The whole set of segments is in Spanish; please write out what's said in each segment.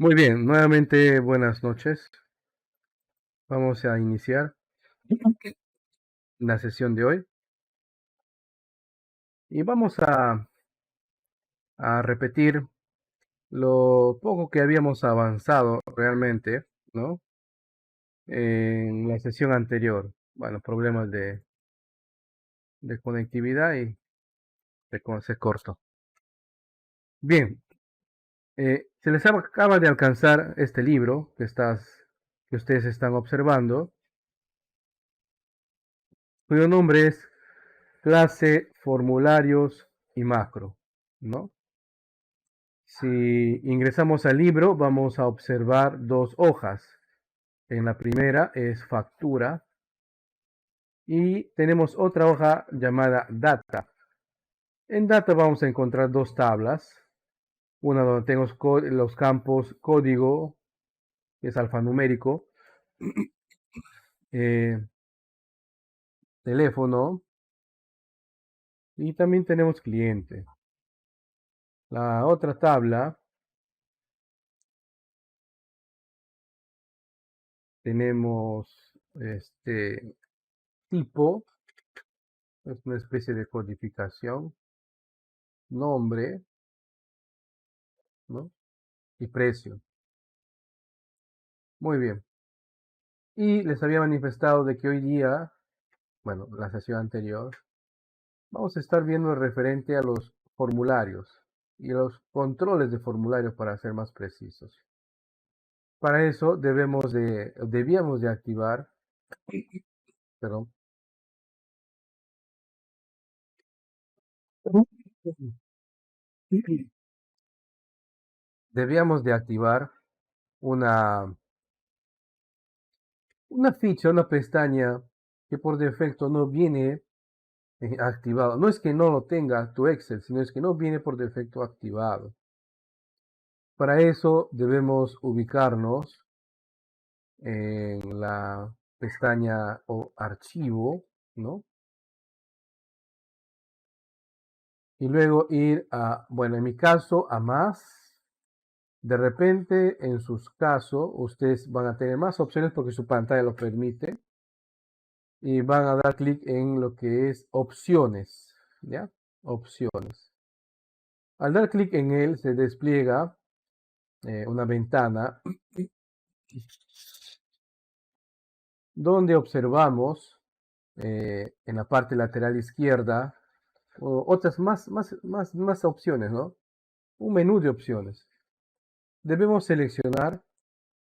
Muy bien, nuevamente buenas noches. Vamos a iniciar la sesión de hoy y vamos a repetir lo poco que habíamos avanzado realmente, ¿no? En la sesión anterior. Bueno, problemas de conectividad y se cortó. Bien, se les acaba de alcanzar este libro que ustedes están observando, cuyo nombre es Clase, Formularios y Macro, ¿no? Si ingresamos al libro, vamos a observar dos hojas. En la primera es factura y tenemos otra hoja llamada data. En data vamos a encontrar dos tablas. Una donde tenemos los campos código, que es alfanumérico, eh, teléfono y también tenemos cliente. La otra tabla tenemos este tipo, es una especie de codificación, nombre, ¿no? Y precio. Muy bien. Y les había manifestado de que hoy día, bueno, la sesión anterior, vamos a estar viendo referente a los formularios y los controles de formularios para ser más precisos. Para eso debíamos de activar, perdón, debíamos de activar una, una ficha, una pestaña que por defecto no viene activado. No es que no lo tenga tu Excel, sino es que no viene por defecto activado. Para eso debemos ubicarnos en la pestaña o archivo, ¿no? Y luego ir a, bueno, en mi caso, a más. De repente, en sus casos, ustedes van a tener más opciones porque su pantalla lo permite. Y van a dar clic en lo que es opciones, ¿ya? Opciones. Al dar clic en él, se despliega una ventana donde observamos en la parte lateral izquierda otras más opciones, ¿no? Un menú de opciones. Debemos seleccionar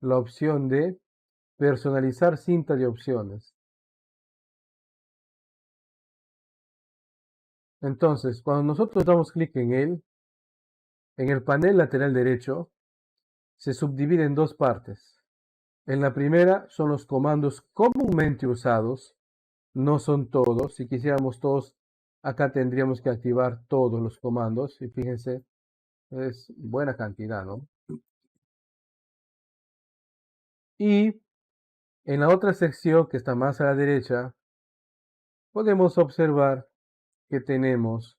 la opción de personalizar cinta de opciones. Entonces, cuando nosotros damos clic en él, en el panel lateral derecho, se subdivide en dos partes. En la primera son los comandos comúnmente usados, no son todos. Si quisiéramos todos, acá tendríamos que activar todos los comandos. Y fíjense, es buena cantidad, ¿no? Y en la otra sección que está más a la derecha, podemos observar que tenemos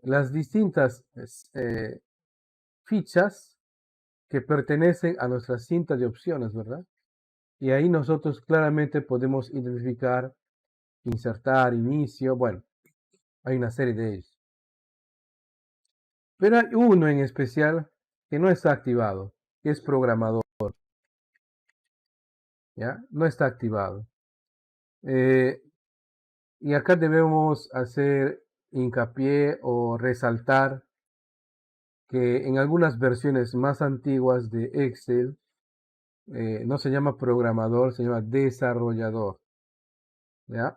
las distintas fichas que pertenecen a nuestra cinta de opciones, ¿verdad? Y ahí nosotros claramente podemos identificar, insertar, inicio, bueno, hay una serie de ellos. Pero hay uno en especial que no está activado, que es programador, ¿ya? No está activado. Y acá debemos hacer hincapié o resaltar que en algunas versiones más antiguas de Excel no se llama programador, se llama desarrollador, ¿ya?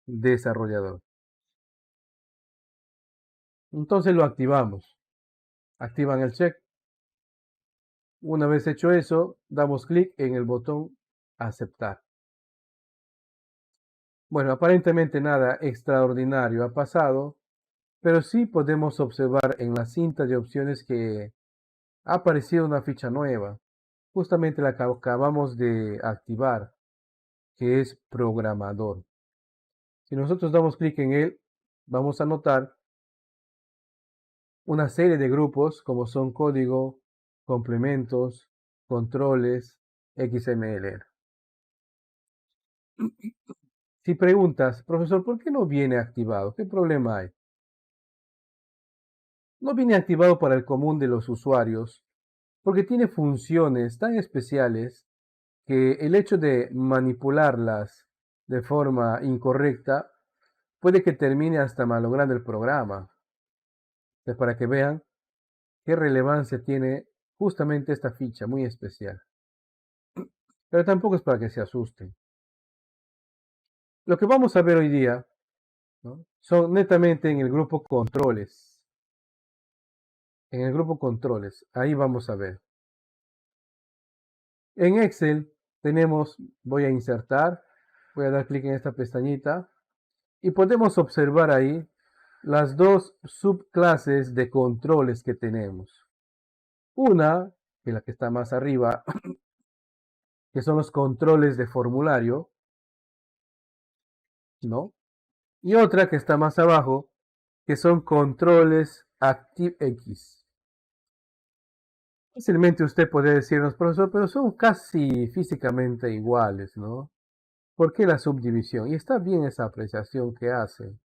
Desarrollador. Entonces lo activamos. Activan el check. Una vez hecho eso, damos clic en el botón aceptar. Bueno, aparentemente nada extraordinario ha pasado, pero sí podemos observar en la cinta de opciones que ha aparecido una ficha nueva, justamente la que acabamos de activar, que es programador. Si nosotros damos clic en él, vamos a notar una serie de grupos como son código, complementos, controles, XML. Si preguntas, profesor, ¿por qué no viene activado? ¿Qué problema hay? No viene activado para el común de los usuarios porque tiene funciones tan especiales que el hecho de manipularlas de forma incorrecta puede que termine hasta malogrando el programa. Entonces, para que vean qué relevancia tiene justamente esta ficha muy especial. Pero tampoco es para que se asusten. Lo que vamos a ver hoy día, ¿no?, son netamente en el grupo controles. En el grupo controles, ahí vamos a ver. En Excel tenemos, voy a insertar, voy a dar clic en esta pestañita y podemos observar ahí las dos subclases de controles que tenemos. Una, que es la que está más arriba, que son los controles de formulario, ¿no? Y otra que está más abajo, que son controles ActiveX. Fácilmente usted puede decirnos, profesor, pero son casi físicamente iguales, ¿no? ¿Por qué la subdivisión? Y está bien esa apreciación que hace.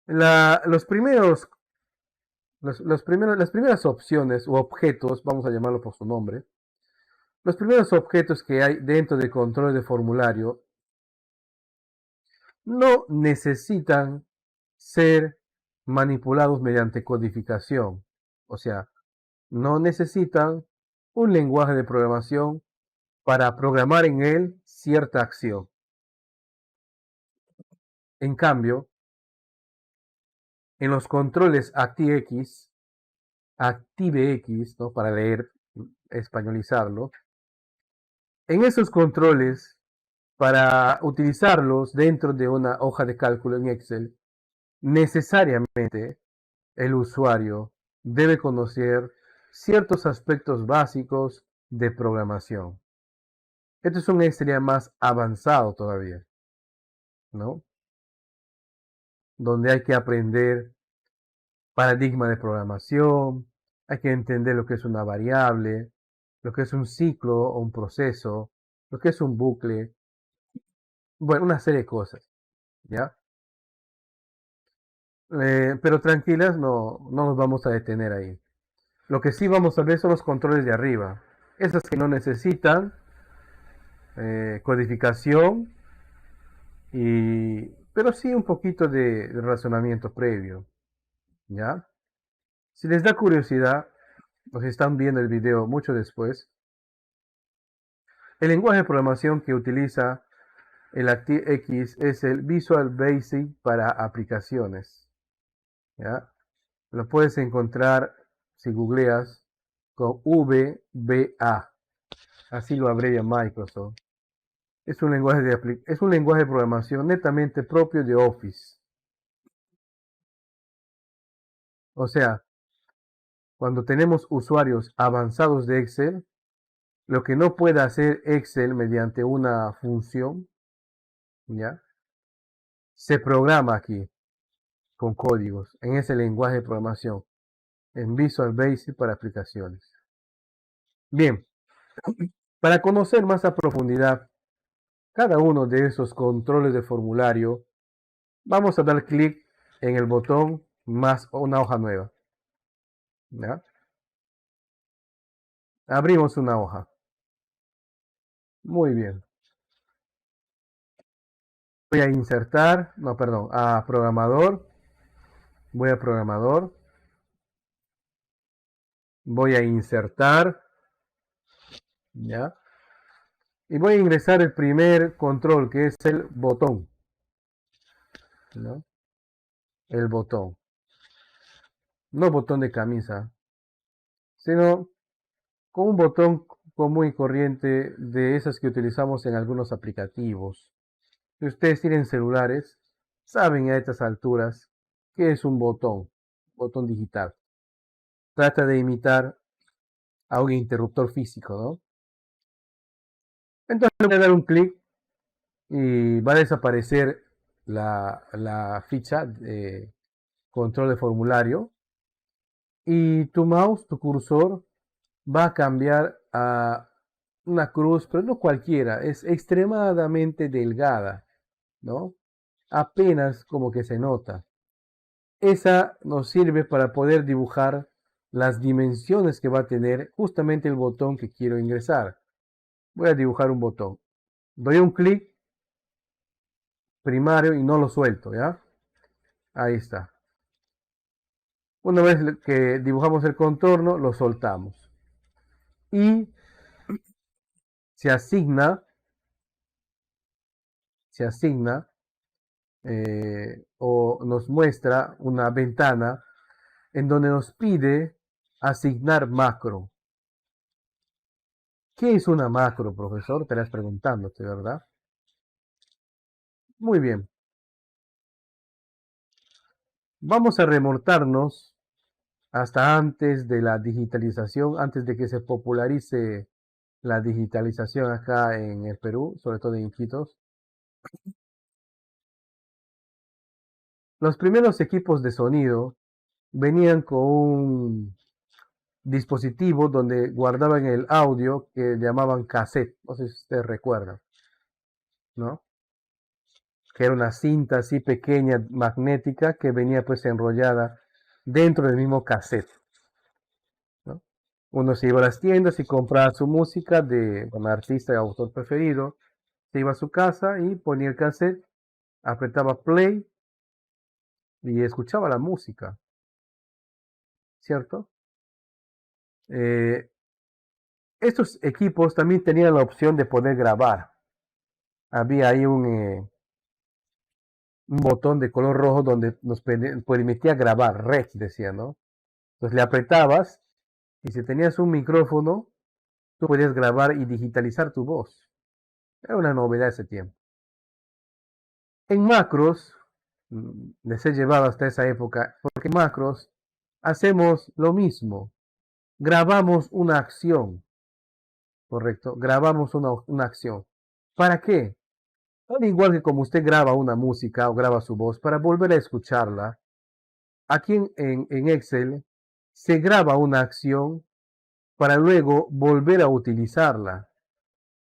Las primeras opciones o objetos, vamos a llamarlo por su nombre, los primeros objetos que hay dentro de control de formulario no necesitan ser manipulados mediante codificación. O sea, no necesitan un lenguaje de programación para programar en él cierta acción. En cambio, en los controles ActiveX, ¿no?, para leer, españolizarlo, en esos controles, para utilizarlos dentro de una hoja de cálculo en Excel, necesariamente el usuario debe conocer ciertos aspectos básicos de programación. Esto es un Excel más avanzado todavía, ¿no? Donde hay que aprender paradigma de programación, hay que entender lo que es una variable, lo que es un ciclo o un proceso, lo que es un bucle, bueno, una serie de cosas, ¿ya? Pero tranquilas, no nos vamos a detener ahí. Lo que sí vamos a ver son los controles de arriba, esas que no necesitan codificación, pero sí un poquito de razonamiento previo, ¿ya? Si les da curiosidad, los están viendo el video mucho después, el lenguaje de programación que utiliza el ActiveX es el Visual Basic para aplicaciones, ¿ya? Lo puedes encontrar si googleas con VBA, así lo abrevia Microsoft. Es un lenguaje de programación netamente propio de Office. O sea, cuando tenemos usuarios avanzados de Excel, lo que no puede hacer Excel mediante una función, ¿ya?, se programa aquí con códigos en ese lenguaje de programación, en Visual Basic para aplicaciones. Bien, para conocer más a profundidad cada uno de esos controles de formulario, vamos a dar clic en el botón más una hoja nueva, ¿ya? Abrimos una hoja. Muy bien. Voy a insertar, no, perdón, a programador. Voy a programador. Voy a insertar, ¿ya? Y voy a ingresar el primer control, que es el botón, ¿no? El botón. No botón de camisa, sino con un botón común y corriente de esas que utilizamos en algunos aplicativos. Si ustedes tienen celulares, saben a estas alturas qué es un botón digital. Trata de imitar a un interruptor físico, ¿no? Entonces le voy a dar un clic y va a desaparecer la ficha de control de formulario y tu mouse, tu cursor, va a cambiar a una cruz, pero no cualquiera, es extremadamente delgada, ¿no? Apenas como que se nota. Esa nos sirve para poder dibujar las dimensiones que va a tener justamente el botón que quiero ingresar. Voy a dibujar un botón. Doy un clic primario y no lo suelto, ¿ya? Ahí está. Una vez que dibujamos el contorno, lo soltamos. Y se asigna, se asigna o nos muestra una ventana en donde nos pide asignar macro. ¿Qué es una macro, profesor? Te estarás preguntándote, ¿verdad? Muy bien. Vamos a remontarnos hasta antes de la digitalización, antes de que se popularice la digitalización acá en el Perú, sobre todo en Iquitos. Los primeros equipos de sonido venían con un dispositivo donde guardaban el audio que llamaban cassette, no sé si ustedes recuerdan, ¿no? Que era una cinta así pequeña, magnética, que venía pues enrollada dentro del mismo cassette, ¿no? Uno se iba a las tiendas y compraba su música de un artista y autor preferido, se iba a su casa y ponía el cassette, apretaba play y escuchaba la música, ¿cierto? Eh, Estos equipos también tenían la opción de poder grabar. Había ahí un botón de color rojo donde nos permitía grabar, rec decía, ¿no? Entonces le apretabas y si tenías un micrófono, tú podías grabar y digitalizar tu voz. Era una novedad ese tiempo. En macros, les he llevado hasta esa época, porque en macros hacemos lo mismo. Grabamos una acción, ¿correcto? Grabamos una acción. ¿Para qué? Al igual que como usted graba una música o graba su voz para volver a escucharla, aquí en Excel se graba una acción para luego volver a utilizarla.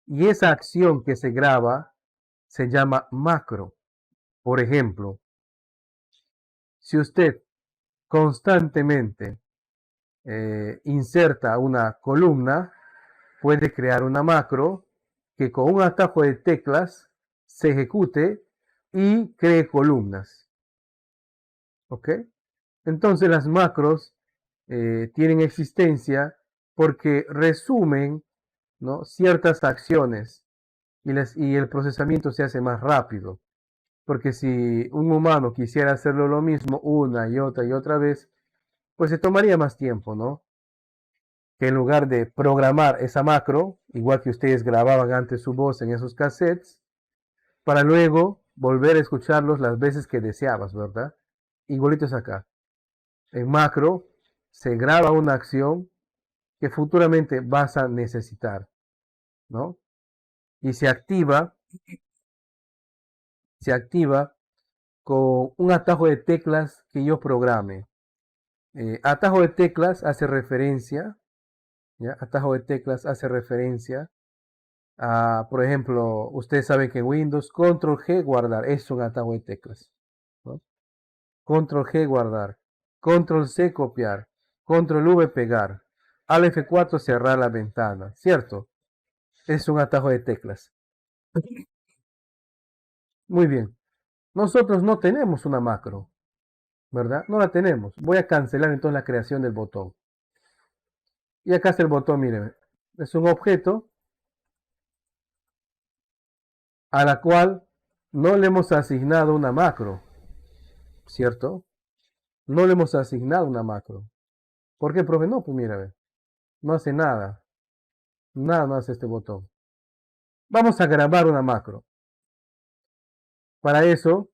Y esa acción que se graba se llama macro. Por ejemplo, si usted constantemente inserta una columna, puede crear una macro que con un atajo de teclas se ejecute y cree columnas. ¿Ok? Entonces las macros tienen existencia porque resumen, ¿no?, ciertas acciones y el procesamiento se hace más rápido. Porque si un humano quisiera hacerlo lo mismo una y otra vez, pues se tomaría más tiempo, ¿no? Que en lugar de programar esa macro, igual que ustedes grababan antes su voz en esos cassettes, para luego volver a escucharlos las veces que deseabas, ¿verdad? Igualito es acá. En macro se graba una acción que futuramente vas a necesitar, ¿no? Y se activa con un atajo de teclas que yo programe. Atajo de teclas hace referencia, ¿ya? Atajo de teclas hace referencia a, por ejemplo, ustedes saben que en Windows Control G guardar es un atajo de teclas, ¿no? Control G guardar, Control C copiar, Control V pegar, Al F4 cerrar la ventana, ¿cierto? Es un atajo de teclas. Muy bien. Nosotros no tenemos una macro, ¿verdad? No la tenemos. Voy a cancelar entonces la creación del botón. Y acá está el botón, miren. Es un objeto a la cual no le hemos asignado una macro, ¿cierto? No le hemos asignado una macro. ¿Por qué, profe? No, pues mira, no hace nada. Nada no hace este botón. Vamos a grabar una macro. Para eso,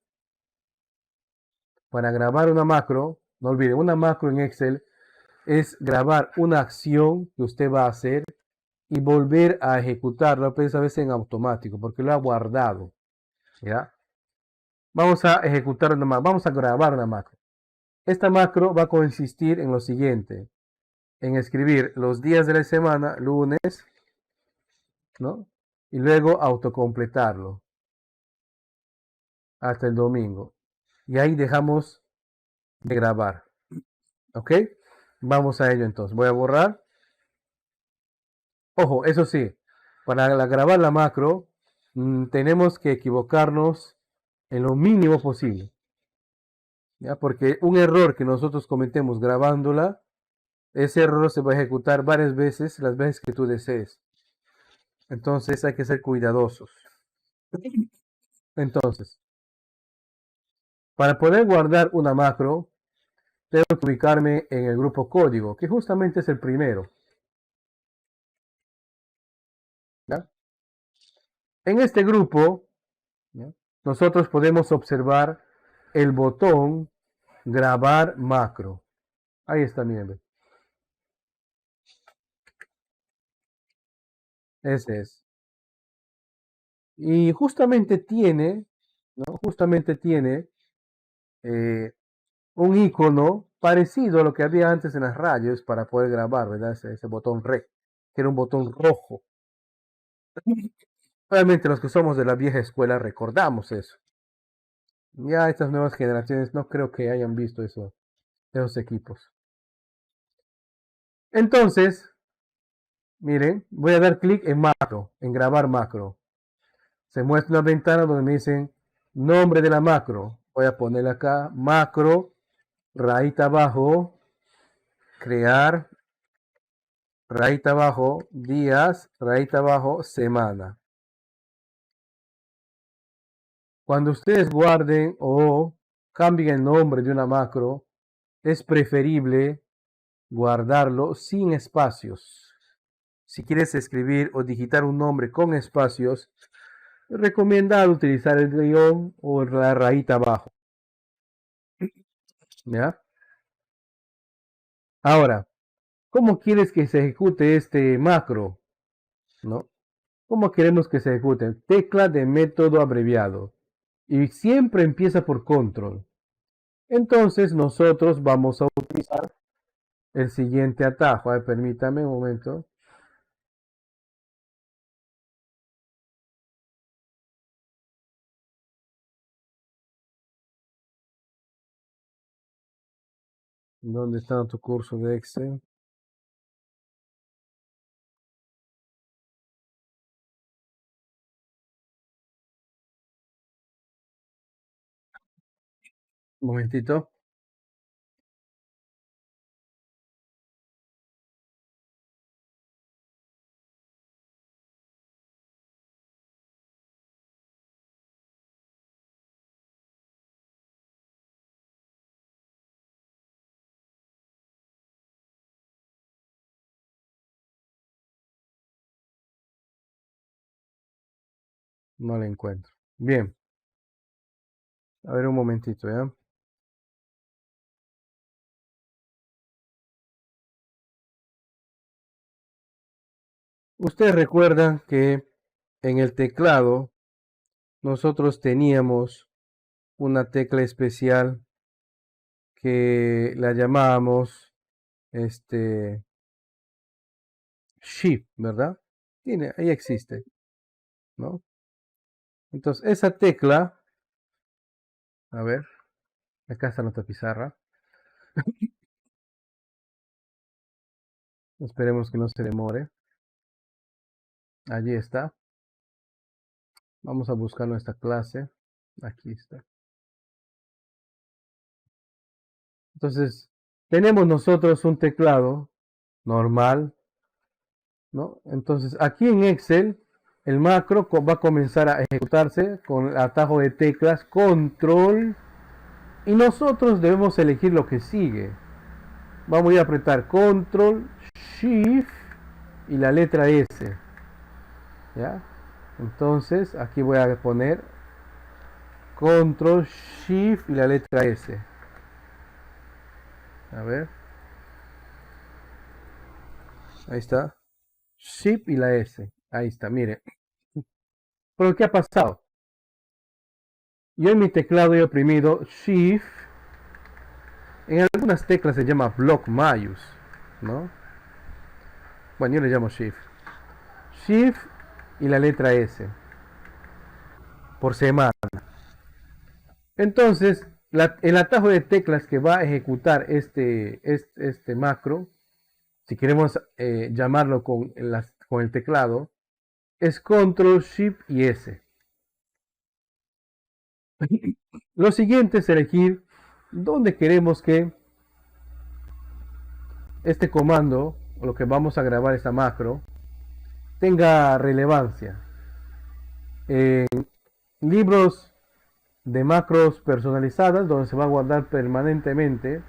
para grabar una macro, no olvide, una macro en Excel es grabar una acción que usted va a hacer y volver a ejecutarla, pues a veces en automático, porque lo ha guardado, ¿ya? Vamos a ejecutar una macro, vamos a grabar una macro. Esta macro va a consistir en lo siguiente. en escribir los días de la semana, lunes, ¿no? Y luego autocompletarlo hasta el domingo. Y ahí dejamos de grabar. ¿Ok? Vamos a ello entonces. Voy a borrar. Ojo, eso sí, para grabar la macro, tenemos que equivocarnos en lo mínimo posible. ¿Ya? Porque un error que nosotros cometemos grabándola, ese error se va a ejecutar varias veces, las veces que tú desees. Entonces hay que ser cuidadosos. Entonces, para poder guardar una macro, tengo que ubicarme en el grupo código, que justamente es el primero. ¿Ya? En este grupo, ¿ya?, nosotros podemos observar el botón grabar macro. Ahí está, miren. Ese es. Y justamente tiene, ¿no? Justamente tiene eh, un icono parecido a lo que había antes en las radios para poder grabar, ¿verdad? Ese botón REC, que era un botón rojo. Realmente los que somos de la vieja escuela recordamos eso. Ya estas nuevas generaciones no creo que hayan visto eso, esos equipos. Entonces, miren, voy a dar clic en macro, en grabar macro. Se muestra una ventana donde me dicen nombre de la macro. Voy a ponerle acá macro, rayita abajo, crear, rayita abajo, días, rayita abajo, semana. Cuando ustedes guarden o cambien el nombre de una macro, es preferible guardarlo sin espacios. Si quieres escribir o digitar un nombre con espacios, recomienda utilizar el guión o la rayita abajo. ¿Ya? Ahora, ¿cómo quieres que se ejecute este macro? ¿No? ¿Cómo queremos que se ejecute? Tecla de método abreviado. Y siempre empieza por control. Entonces nosotros vamos a utilizar el siguiente atajo. A ver, permítame un momento. ¿Dónde está tu curso de Excel? Un momentito. No la encuentro. Bien. A ver un momentito, ¿ya? Ustedes recuerdan que en el teclado nosotros teníamos una tecla especial que la llamábamos Shift, ¿verdad? Ahí existe, ¿no? Entonces, esa tecla, a ver, acá está nuestra pizarra. Esperemos que no se demore. Allí está. Vamos a buscar nuestra clase. Aquí está. Entonces, tenemos nosotros un teclado normal, ¿no? Entonces, aquí en Excel, el macro va a comenzar a ejecutarse con el atajo de teclas control y nosotros debemos elegir lo que sigue. Vamos a apretar control, shift y la letra S. ¿Ya? Entonces, aquí voy a poner control, shift y la letra S. A ver. Ahí está. Shift y la S. Ahí está, mire. Pero ¿qué ha pasado? Yo en mi teclado he oprimido Shift. En algunas teclas se llama Block Mayus, ¿no? Bueno, yo le llamo Shift. Shift y la letra S. Por semana. Entonces, el atajo de teclas que va a ejecutar este macro, si queremos llamarlo con el teclado, es Control, Shift y S. Lo siguiente es elegir dónde queremos que este comando, o lo que vamos a grabar esta macro, tenga relevancia. En libros de macros personalizadas, donde se va a guardar permanentemente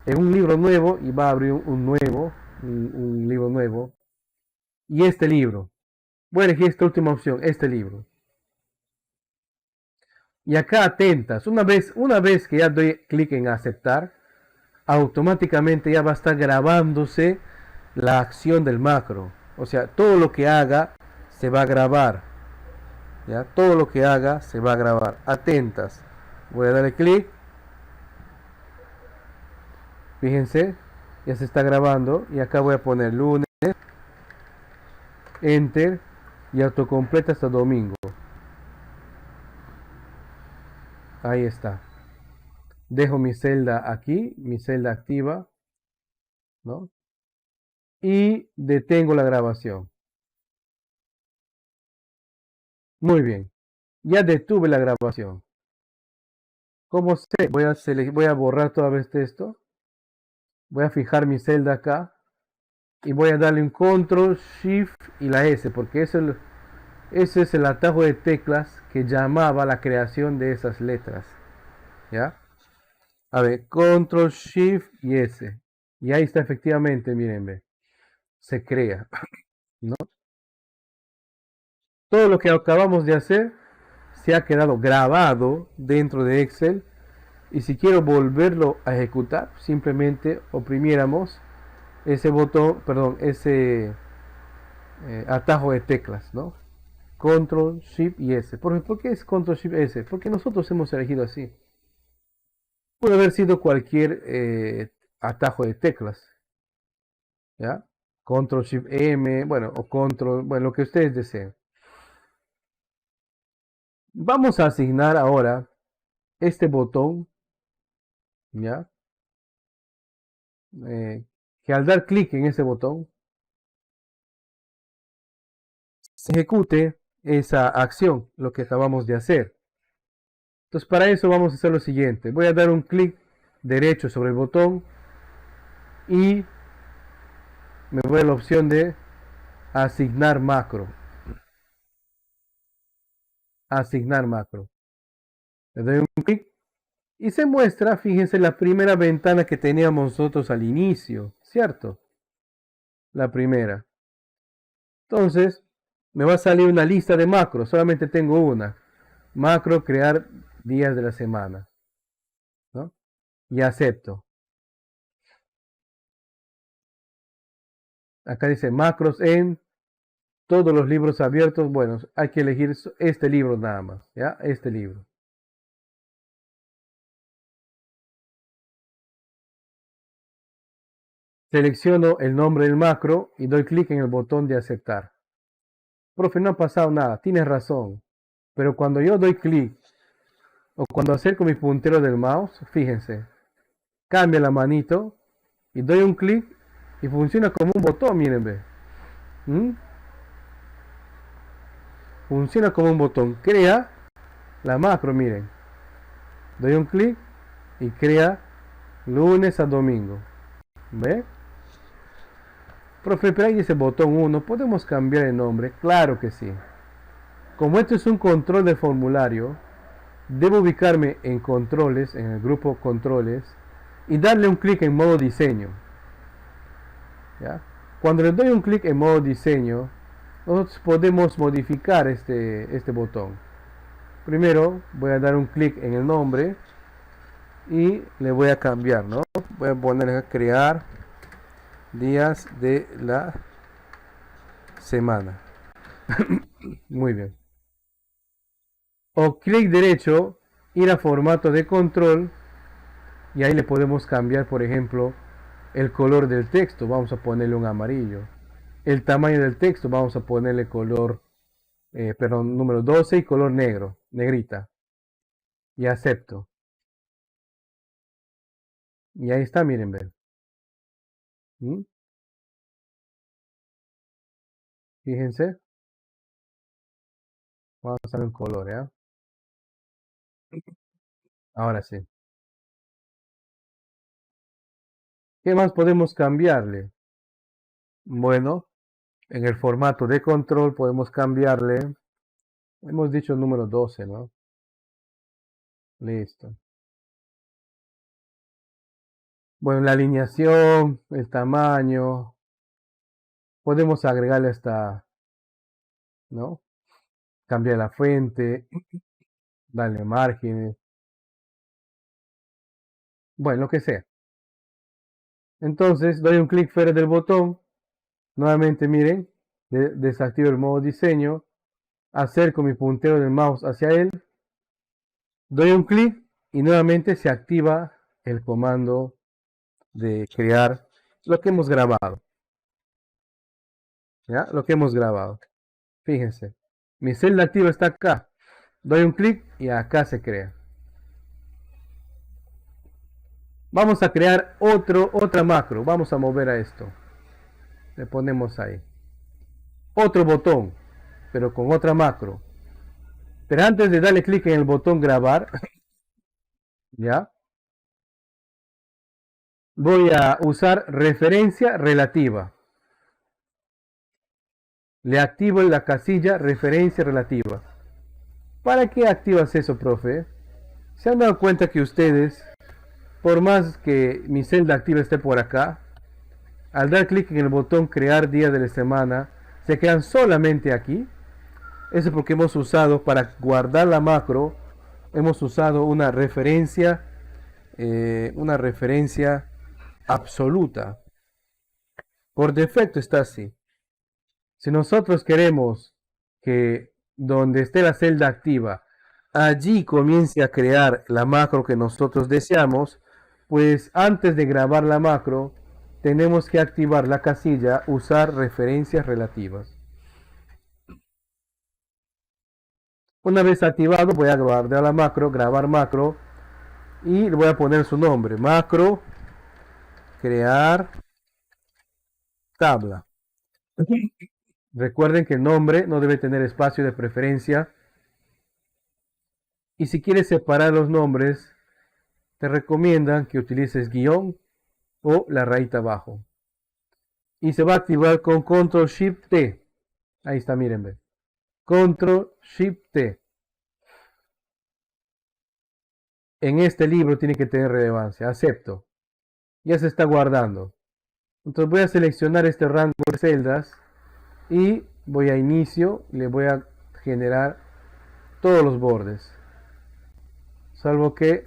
en un libro nuevo y va a abrir un libro nuevo. Y este libro, voy a elegir esta última opción, este libro. Y acá atentas, una vez que ya doy clic en aceptar, automáticamente ya va a estar grabándose la acción del macro. O sea, todo lo que haga se va a grabar. ¿Ya? Todo lo que haga se va a grabar. Atentas. Voy a darle clic. Fíjense, ya se está grabando. Y acá voy a poner lunes. Enter. Y autocompleta hasta domingo. Ahí está. Dejo mi celda aquí, mi celda activa, ¿no? Y detengo la grabación. Muy bien. Ya detuve la grabación. ¿Cómo sé? Voy a borrar toda vez esto. Voy a fijar mi celda acá. Y voy a darle un Control, Shift y la S. Porque ese es el atajo de teclas que llamaba la creación de esas letras. ¿Ya? A ver, Control, Shift y S. Y ahí está efectivamente, miren, ve. Se crea. ¿No? Todo lo que acabamos de hacer se ha quedado grabado dentro de Excel. Y si quiero volverlo a ejecutar, simplemente oprimiéramos ese botón, perdón, ese atajo de teclas, ¿no? Control, Shift y S. ¿Por qué es Control, Shift, S? Porque nosotros hemos elegido así. Puede haber sido cualquier atajo de teclas, ¿ya? Control, Shift, M, bueno, o Control, bueno, lo que ustedes deseen. Vamos a asignar ahora este botón, ¿ya? Que al dar clic en ese botón se ejecute esa acción, lo que acabamos de hacer. Entonces para eso vamos a hacer lo siguiente. Voy a dar un clic derecho sobre el botón y me voy a la opción de asignar macro. Asignar macro. Le doy un clic y se muestra, fíjense, la primera ventana que teníamos nosotros al inicio, ¿cierto? La primera. Entonces, me va a salir una lista de macros, solamente tengo una. Macro crear días de la semana, ¿no? Y acepto. Acá dice macros en todos los libros abiertos. Bueno, hay que elegir este libro nada más, ¿ya? Este libro. Selecciono el nombre del macro y doy clic en el botón de aceptar. Profe, no ha pasado nada, tienes razón. Pero cuando yo doy clic o cuando acerco mi puntero del mouse, fíjense, cambia la manito y doy un clic y funciona como un botón, miren, ve. ¿Mm? Funciona como un botón. Crea la macro, miren. Doy un clic y crea lunes a domingo. ¿Ve? Profe, pero ahí dice botón 1. ¿Podemos cambiar el nombre? Claro que sí. Como esto es un control de formulario, debo ubicarme en controles, en el grupo controles, y darle un clic en modo diseño. ¿Ya? Cuando le doy un clic en modo diseño, nosotros podemos modificar este botón. Primero voy a dar un clic en el nombre y le voy a cambiar, ¿no? Voy a poner a crear días de la semana. Muy bien. O clic derecho, ir a formato de control y ahí le podemos cambiar, por ejemplo, El color del texto, vamos a ponerle un amarillo. El tamaño del texto, vamos a ponerle color, perdón, número 12 y color negro, negrita. Y acepto. Y ahí está, miren, ven. ¿Mm? Fíjense. Vamos a ver un color, ¿ya? Ahora sí. ¿Qué más podemos cambiarle? Bueno, en el formato de control podemos cambiarle. Hemos dicho el número 12, ¿no? Listo. Bueno, la alineación, el tamaño. Podemos agregarle hasta, ¿no? Cambiar la fuente, darle márgenes. Bueno, lo que sea. Entonces doy un clic fuera del botón. Nuevamente miren, desactivo el modo diseño. Acerco mi puntero del mouse hacia él. Doy un clic y nuevamente se activa el comando de crear lo que hemos grabado. ¿Ya? Lo que hemos grabado. Fíjense. Mi celda activa está acá. Doy un clic y acá se crea. Vamos a crear otra macro. Vamos a mover a esto. Le ponemos ahí. Otro botón, pero con otra macro. Pero antes de darle clic en el botón grabar, ¿ya? Voy a usar referencia relativa. Le activo la casilla referencia relativa. ¿Para qué activas eso, profe? ¿Se han dado cuenta que ustedes, por más que mi celda activa esté por acá, al dar clic en el botón crear día de la semana, se quedan solamente aquí? Eso es porque hemos usado, para guardar la macro, hemos usado una referencia absoluta. Por defecto está así. Si nosotros queremos que donde esté la celda activa, allí comience a crear la macro que nosotros deseamos, pues antes de grabar la macro, tenemos que activar la casilla usar referencias relativas. Una vez activado, voy a guardar la macro, grabar macro, y le voy a poner su nombre, macro, crear tabla. Recuerden que el nombre no debe tener espacio de preferencia. Y si quieres separar los nombres, te recomiendan que utilices guión o la rayita abajo. Y se va a activar con Control Shift T. Ahí está, miren. Control Shift T. En este libro tiene que tener relevancia. Acepto. Ya se está guardando. Entonces voy a seleccionar este rango de celdas y voy a inicio. Le voy a generar todos los bordes. Salvo que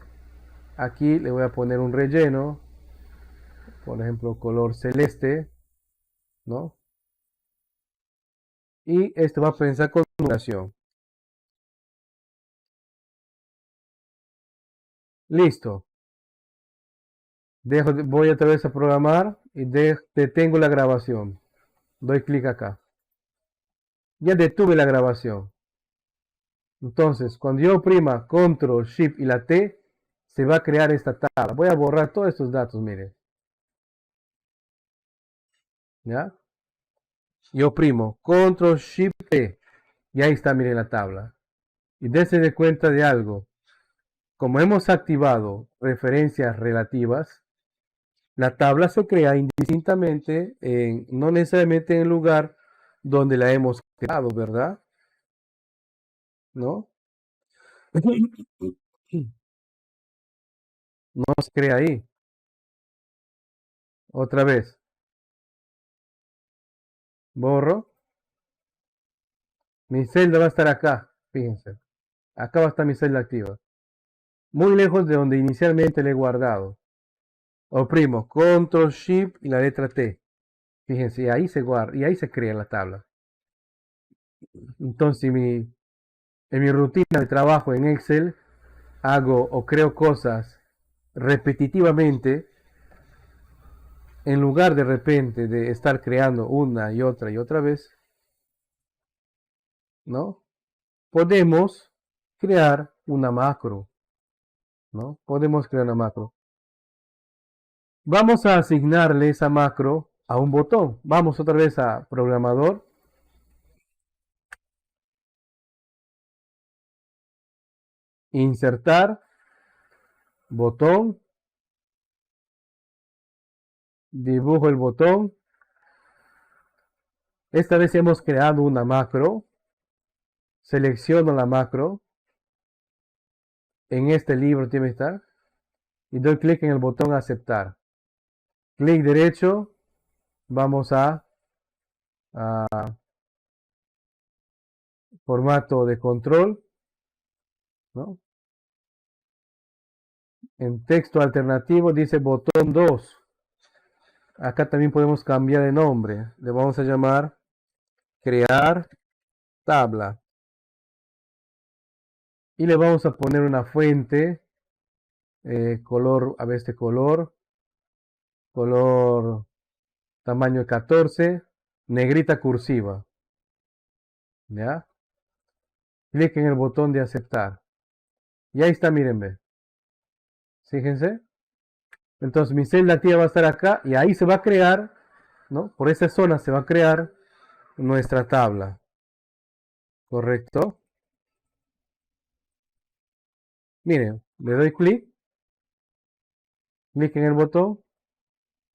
aquí le voy a poner un relleno. Por ejemplo, color celeste. ¿No? Y esto va a pensar con numeración. Listo. Voy otra vez a programar y detengo la grabación. Doy clic acá. Ya detuve la grabación. Entonces, cuando yo oprima Control, Shift y la T, se va a crear esta tabla. Voy a borrar todos estos datos, miren. ¿Ya? Yo oprimo Control, Shift, T. Y ahí está, miren la tabla. Y dense de cuenta de algo. Como hemos activado referencias relativas, la tabla se crea indistintamente, no necesariamente en el lugar donde la hemos creado, ¿verdad? ¿No? No se crea ahí. Otra vez. Borro. Mi celda va a estar acá. Fíjense. Acá va a estar mi celda activa. Muy lejos de donde inicialmente le he guardado. Oprimo Control Shift y la letra T. Fíjense, y ahí se guarda, y ahí se crea la tabla. Entonces, en mi rutina de trabajo en Excel, hago o creo cosas repetitivamente, en lugar de repente de estar creando una y otra vez, ¿no? Podemos crear una macro, ¿no? Podemos crear una macro. Vamos a asignarle esa macro a un botón. Vamos otra vez a programador. Insertar, botón, dibujo el botón. Esta vez hemos creado una macro. Selecciono la macro. En este libro tiene que estar. Y doy clic en el botón aceptar. Clic derecho. Vamos a formato de control, ¿no? En texto alternativo dice botón 2. Acá también podemos cambiar de nombre. Le vamos a llamar crear tabla. Y le vamos a poner una fuente, color, a ver este color tamaño 14, negrita cursiva. ¿Ya? Clic en el botón de aceptar. Y ahí está, miren, ve. Fíjense. Entonces mi celda activa va a estar acá y ahí se va a crear, ¿no? Por esa zona se va a crear nuestra tabla. ¿Correcto? Miren, le doy clic en el botón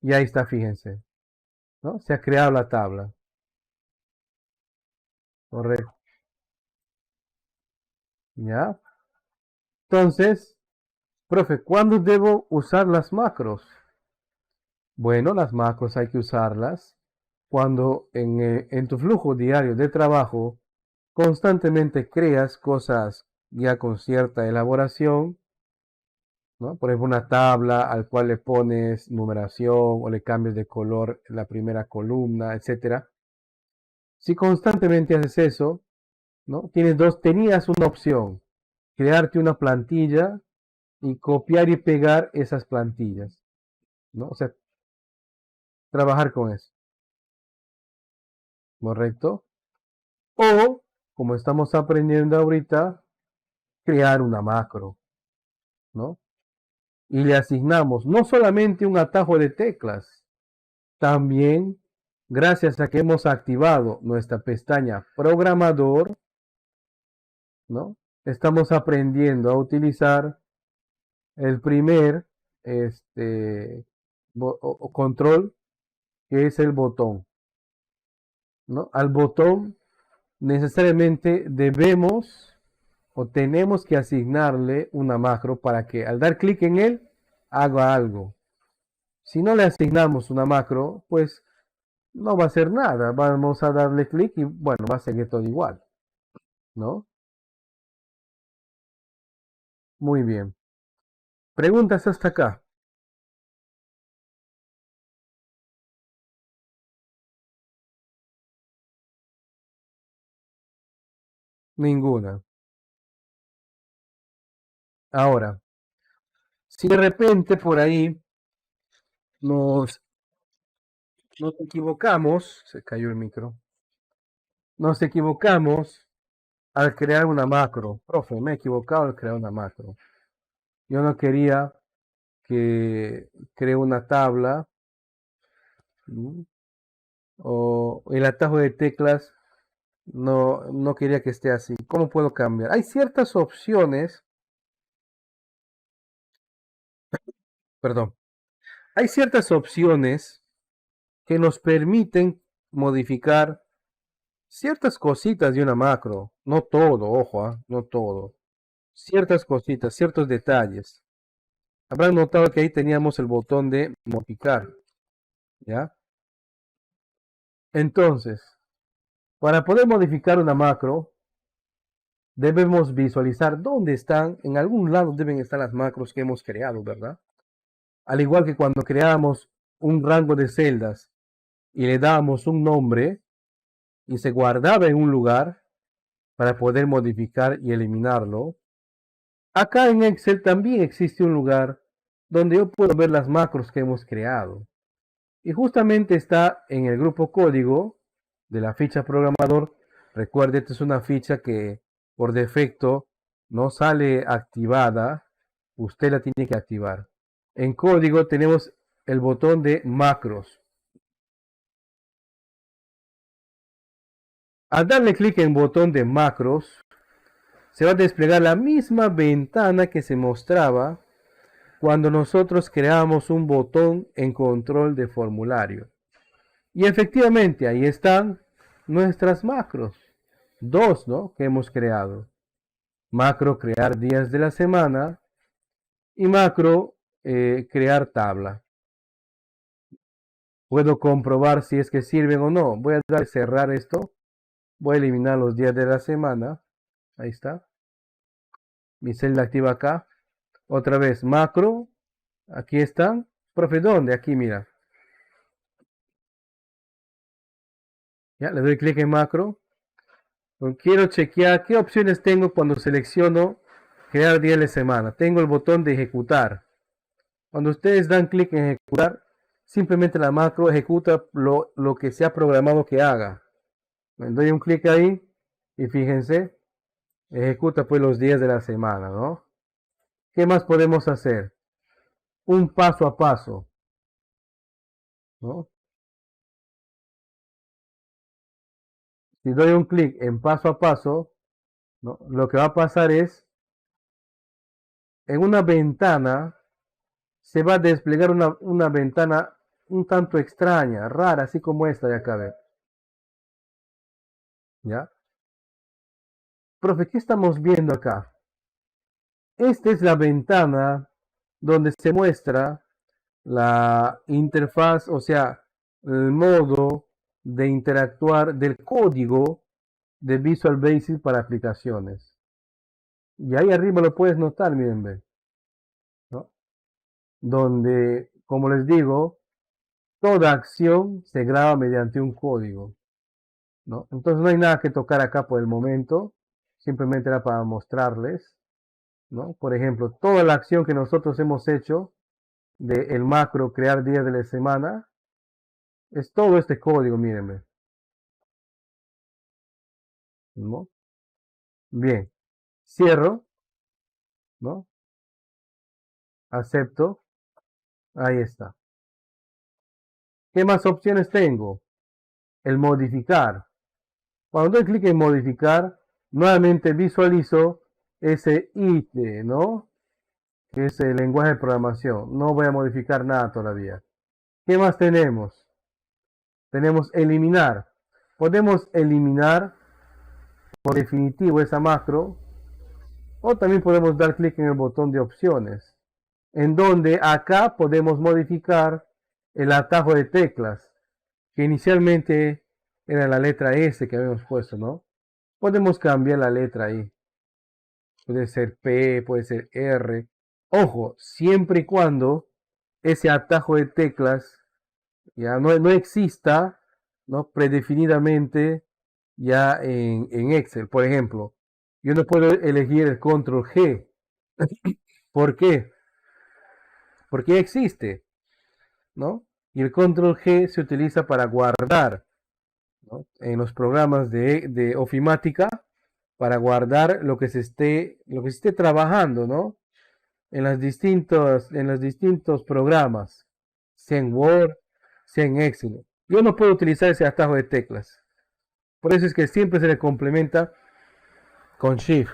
y ahí está, fíjense, ¿no? Se ha creado la tabla. Correcto. ¿Ya? Entonces, profe, ¿cuándo debo usar las macros? Bueno, las macros hay que usarlas cuando en tu flujo diario de trabajo constantemente creas cosas ya con cierta elaboración, ¿no? Por ejemplo, una tabla al cual le pones numeración o le cambias de color la primera columna, etcétera. Si constantemente haces eso, ¿no? Tenías una opción, crearte una plantilla y copiar y pegar esas plantillas, ¿no? O sea, trabajar con eso, ¿correcto? O, como estamos aprendiendo ahorita, crear una macro, ¿no? Y le asignamos no solamente un atajo de teclas, también, gracias a que hemos activado nuestra pestaña programador, ¿no? Estamos aprendiendo a utilizar el primer control, que es el botón, ¿no? Al botón necesariamente debemos o tenemos que asignarle una macro para que al dar clic en él haga algo. Si no le asignamos una macro, pues no va a hacer nada. Vamos a darle clic y bueno, va a seguir todo igual, ¿no? Muy bien. Preguntas hasta acá. Ninguna. Ahora, si de repente por ahí nos, nos equivocamos, se cayó el micro, nos equivocamos al crear una macro. Profe, me he equivocado al crear una macro. Yo no quería que cree una tabla, ¿m? O el atajo de teclas no quería que esté así. ¿Cómo puedo cambiar? Hay ciertas opciones, perdón, hay ciertas opciones que nos permiten modificar ciertas cositas de una macro. No todo, ojo, no todo. Ciertas cositas, ciertos detalles. Habrán notado que ahí teníamos el botón de modificar, ¿ya? Entonces, para poder modificar una macro, debemos visualizar dónde están. En algún lado deben estar las macros que hemos creado, ¿verdad? Al igual que cuando creamos un rango de celdas y le dábamos un nombre y se guardaba en un lugar para poder modificar y eliminarlo. Acá en Excel también existe un lugar donde yo puedo ver las macros que hemos creado. Y justamente está en el grupo código de la ficha programador. Recuerde, esta es una ficha que por defecto no sale activada. Usted la tiene que activar. En código tenemos el botón de macros. Al darle clic en el botón de macros, se va a desplegar la misma ventana que se mostraba cuando nosotros creamos un botón en control de formulario. Y efectivamente, ahí están nuestras macros. Dos, ¿no? Que hemos creado. Macro crear días de la semana y macro crear tabla. Puedo comprobar si es que sirven o no. Voy a dar a cerrar esto. Voy a eliminar los días de la semana. Ahí está. Mi celda activa acá. Otra vez, macro. Aquí están. Profe, ¿dónde? Aquí, mira. Ya, le doy clic en macro. Quiero chequear qué opciones tengo cuando selecciono crear día de la semana. Tengo el botón de ejecutar. Cuando ustedes dan clic en ejecutar, simplemente la macro ejecuta lo que se ha programado que haga. Le doy un clic ahí y fíjense, ejecuta pues los días de la semana, ¿no? ¿Qué más podemos hacer? Un paso a paso, ¿no? Si doy un clic en paso a paso, ¿no? Lo que va a pasar es, en una ventana, se va a desplegar una ventana un tanto extraña, rara, así como esta de acá, ¿ve? ¿Ya? Profe, ¿qué estamos viendo acá? Esta es la ventana donde se muestra la interfaz, o sea, el modo de interactuar del código de Visual Basic para aplicaciones. Y ahí arriba lo puedes notar, miren, ve, ¿no? Donde, como les digo, toda acción se graba mediante un código, ¿no? Entonces no hay nada que tocar acá por el momento, simplemente era para mostrarles, ¿no? Por ejemplo, toda la acción que nosotros hemos hecho del macro crear días de la semana es todo este código, mírenme, ¿no? Bien, cierro, ¿no? Acepto, ahí está. ¿Qué más opciones tengo? El modificar. Cuando doy clic en modificar, nuevamente visualizo ese ITE, ¿no? Que es el lenguaje de programación. No voy a modificar nada todavía. ¿Qué más tenemos? Tenemos eliminar. Podemos eliminar por definitivo esa macro, o también podemos dar clic en el botón de opciones, en donde acá podemos modificar el atajo de teclas, que inicialmente era la letra S que habíamos puesto, ¿no? Podemos cambiar la letra ahí. Puede ser P, puede ser R. Ojo, siempre y cuando ese atajo de teclas ya no exista, ¿no? Predefinidamente ya en Excel. Por ejemplo, yo no puedo elegir el control G. ¿Por qué? Porque ya existe, ¿no? Y el control G se utiliza para guardar, ¿no? En los programas de ofimática, para guardar lo que se esté trabajando, ¿no? En los distintos programas, sea en Word, sea en Excel. Yo no puedo utilizar ese atajo de teclas. Por eso es que siempre se le complementa con Shift.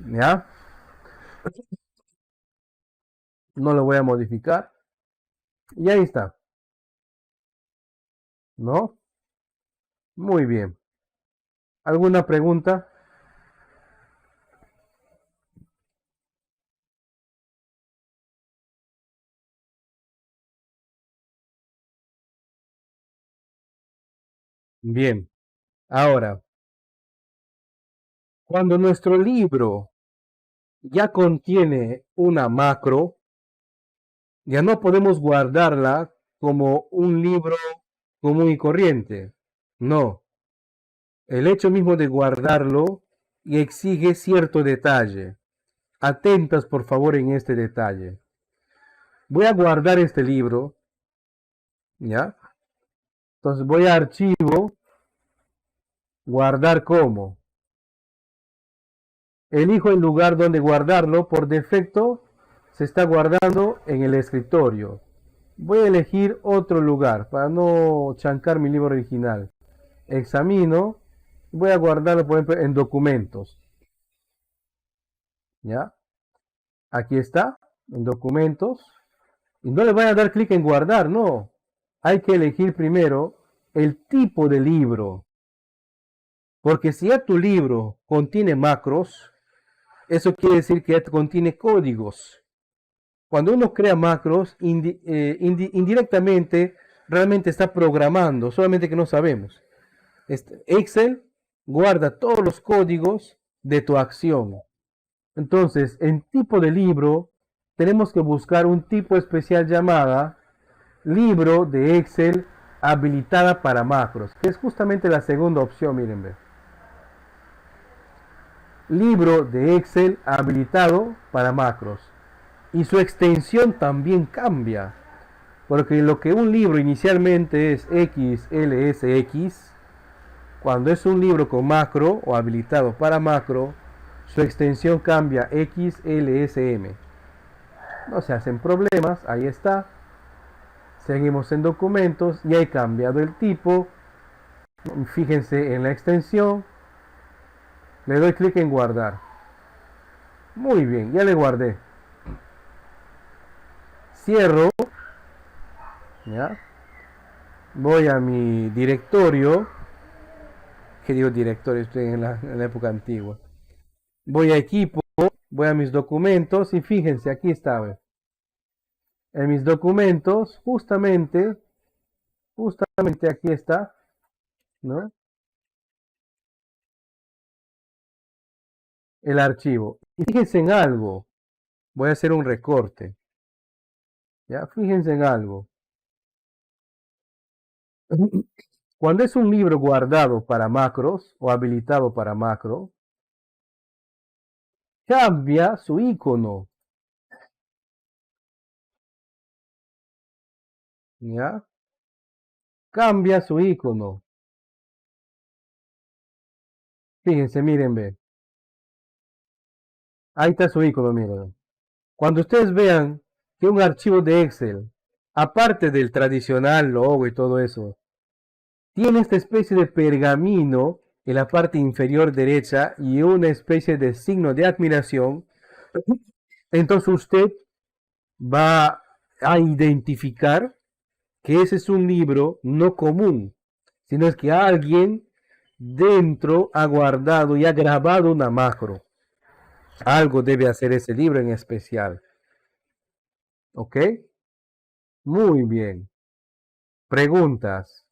¿Ya? No lo voy a modificar. Y ahí está. ¿No? Muy bien. ¿Alguna pregunta? Bien. Ahora, cuando nuestro libro ya contiene una macro, ya no podemos guardarla como un libro común y corriente. No. El hecho mismo de guardarlo exige cierto detalle. Atentas por favor en este detalle. Voy a guardar este libro ¿Ya? Entonces voy a archivo, guardar como. Elijo el lugar donde guardarlo. Por defecto se está guardando en el escritorio. Voy a elegir otro lugar para no chancar mi libro original. Examino. Voy a guardarlo, por ejemplo, en documentos. ¿Ya? Aquí está, en documentos. Y no le van a dar clic en guardar, no. Hay que elegir primero el tipo de libro. Porque si ya tu libro contiene macros, eso quiere decir que ya contiene códigos. Cuando uno crea macros, indirectamente realmente está programando, solamente que no sabemos. Excel guarda todos los códigos de tu acción. Entonces, en tipo de libro, tenemos que buscar un tipo especial llamada libro de Excel habilitada para macros, que es justamente la segunda opción, miren, ve. Libro de Excel habilitado para macros. Y su extensión también cambia, porque lo que un libro inicialmente es XLSX, cuando es un libro con macro o habilitado para macro, su extensión cambia XLSM. No se hacen problemas, ahí está. Seguimos en documentos y he cambiado el tipo. Fíjense en la extensión. Le doy clic en guardar. Muy bien, ya le guardé. Cierro. ¿Ya? Voy a mi directorio. ¿Qué digo directorio? Estoy en la época antigua. Voy a equipo. Voy a mis documentos y fíjense, aquí está. ¿Ve? En mis documentos, justamente aquí está, ¿no? El archivo. Y fíjense en algo. Voy a hacer un recorte. ¿Ya? Fíjense en algo. Cuando es un libro guardado para macros o habilitado para macro, cambia su icono. ¿Ya? Cambia su icono. Fíjense, miren, ve. Ahí está su icono, miren. Cuando ustedes vean que un archivo de Excel, aparte del tradicional logo y todo eso, tiene esta especie de pergamino en la parte inferior derecha y una especie de signo de admiración, entonces usted va a identificar que ese es un libro no común, sino es que alguien dentro ha guardado y ha grabado una macro. Algo debe hacer ese libro en especial. ¿Ok? Muy bien. Preguntas.